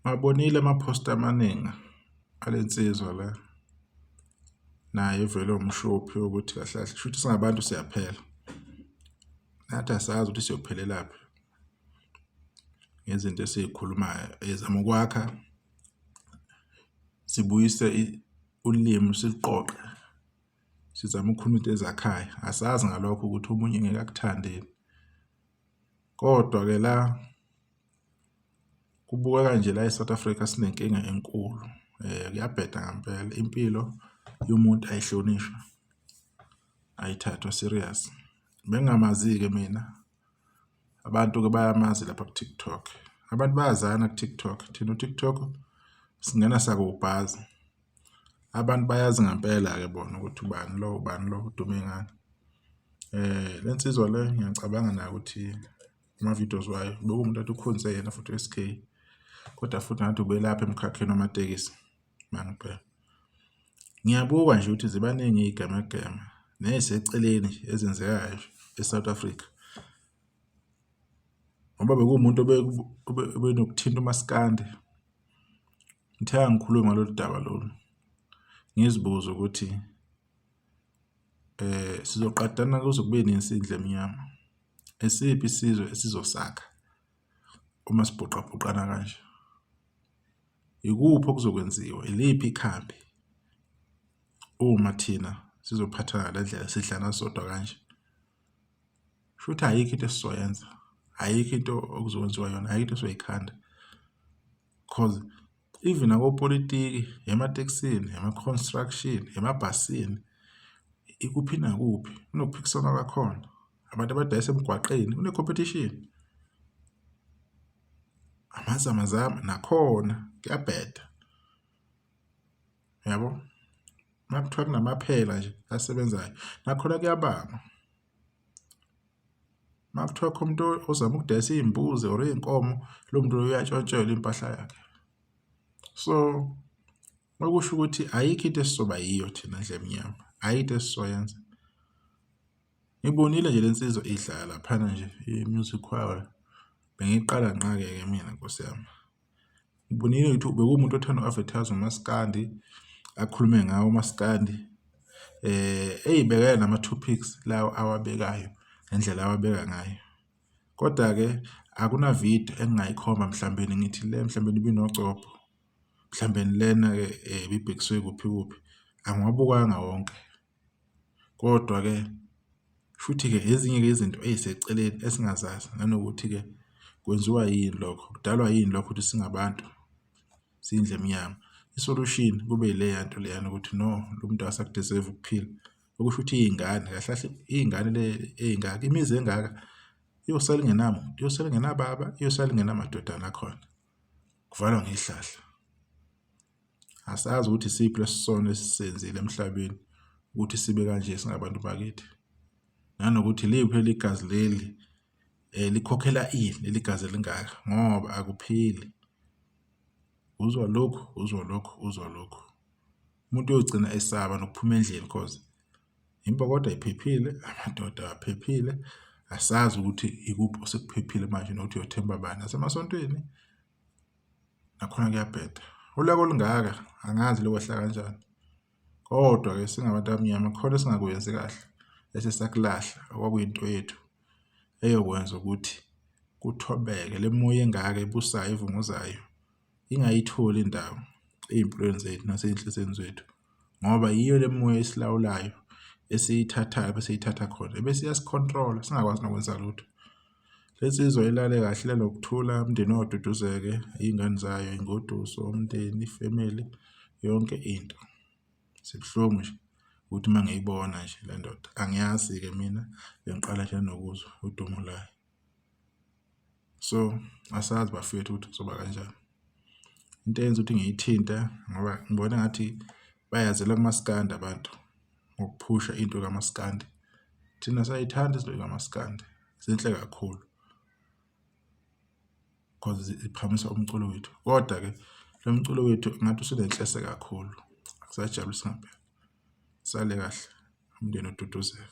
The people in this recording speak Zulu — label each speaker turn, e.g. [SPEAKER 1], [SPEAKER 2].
[SPEAKER 1] Ngabonile ama-poster amaningi alensizwa la naye evele umshophi ukuthi kahle kahle kushuthi singabantu siyaphela. Nathi asazi ukuthi siyophelelaphi ngezinto esizikhulumayo ezama ukwakha sibuyise ulimi siqoqe sizama ukukhuluma into ezakhayo. Asazi ngalokho ukuthi omunye ngeke akuthandeni. Kodwa ke la kubukeka nje la eSouth Africa sinenkinga enkulu. Kuyabheda ngempela impilo yomuntu ayihlonishwa ayithathwa serious. Bengingamazi-ke mina abantu ke bayamazi lapha ku-TikTok. Abantu bayazana ku-TikTok. Thina u-TikTok singena sakubhazi. Abantu bayazi ngempela-ke bona ukuthi ubani lo udume ngani. Lensizwa le ngiyacabanga na ukuthi ama-videos wayo bekuwumuntu athi ukhonze yena futhi SK. Kodwa futhi ngathi ubelapha emkhakheni wamatekisi mangibheka. Ngiyabuka nje ukuthi zibaningi iyigamegame neziseceleni ezenzekayo eSouth Africa. Ngoba bekuwumuntu obenokuthinta uMaskandi. Ngithe ngikhuluma ngalolu daba lolu. Ngizibuza ukuthi sizoqadana kuze kube nensindle emnyama. Esiphi isizwe esizosakha uma sibhuqabhuqana kanje? Ikuphi okuzokwenziwa? Iliphi ikhambi uma thina sizophathana ngendlela sidlana sodwa kanje? Futhi ayikho into esizoyenza. Ayikho into okuzokwenziwa yona, ayikho into esizoyikhanda. Because even akopolitiki, ematekisini, ema-construction, emabhasini, ikuphi nakuphi kunokuphikisana kwakhona. Abantu abadayisa emgwaqeni kune-competition. Amazama nakhona kuyabheda. Yabo? Makuthiwa kunamaphela nje asebenzayo nakhona kuyabanga. Makuthiwa khona umuntu ozama ukudayisa izimbuzi or izinkomo, lo muntu uyatshontshelwa impahla yakhe. So okusho ukuthi ayikho into esizoba yiyo thina ndle emnyama. Ayikho into esizoyenza. Ngibonile nje lensizwa idlala laphana nje i-music wayo. Bengiqala nqa-ke mina Nkosi yami. Ngibonile ukuthi bekuwumuntu othanda u-advertise uMaskandi, akhulume ngawo uMaskandi. Eyibekele nama-topics lawo awabekayo ngendlela awabeka ngayo. Kodwa ke akuna video engingayikhomba mhlawumbe ngithi le mhlawumbe ibinocopho. Mhlawumbe lena ke ibibhekiswe kuphi kuphi. Angiwabukanga wonke. Kodwa ke futhi ke ezinye ke izinto eziseceleni esingazazi nanokuthi ke kwenziwa yini lokho, kudalwa yini lokho ukuthi singabantu sindle emnyama. I-solution kube ile yanto leyana ukuthi no, lo muntu asakudeserve ukuphila. Okusho ukuthi izingane kahle kahle izingane le ezingaka imizi engaka iyosala ingenamuntu, iyosala ingenababa, iyosala ingenamadodana akhona. Kuvalwa ngehlahla. Asazi ukuthi siphi lesisona esisenzile emhlabeni ukuthi sibe kanje singabantu bakithi. Nanokuthi liphi ligazi leli likhokhela ini leligazi lingaka ngoba akuphili. Uzwa lokho. Umuntu uyogcina esaba nokuphuma endlini because impokodo ayiphephile, amadoda aphephile. Asazi ukuthi ikuphi osekuphephile manje nokuthi uyothemba bani asemasontweni. Nakhona kuyabheda. Ulaka olungaka angazi lokwehla kanjani. Kodwa ke singabantu abamnyama khona singakwenzi kahle. Esesakulahla okwakuyinto yethu eyokwenza ukuthi kuthobeke le moya engaka ebusayo evunguzayo ingayitholi indawo ezimpilweni zethu naseyinhlizweni zethu. Ngoba yiyo le moya esilawulayo esiyithathayo bese siyithatha khona bese iyasicontrol singakwazi nokwenza lutho. Lesizwe ilale kahle lokuthula umndeni oduduzeke, izingane zayo, ingoduso, umndeni, ifamily, yonke into. Sibhlungu nje ukuthi mangiyibona nje le ndoda. Angiyazi ke mina bengiqala nje nokuzwa udumo layo. So asazi bafethu ukuthi kuzoba kanjani. Into eyenza ukuthi ngiyithinta ngoba ngibona ngathi bayazela kuMaskandi abantu ngokuphusha into kaMaskandi. Thina sayithanda izinto kaMaskandi. Zinhle kakhulu. Because iqhamisa umculo wethu. Kodwa ke lo mculo wethu ngathi usunenhlese kakhulu. Akusajabulisi ngempela. Sale kahle umndeni oduduzeka.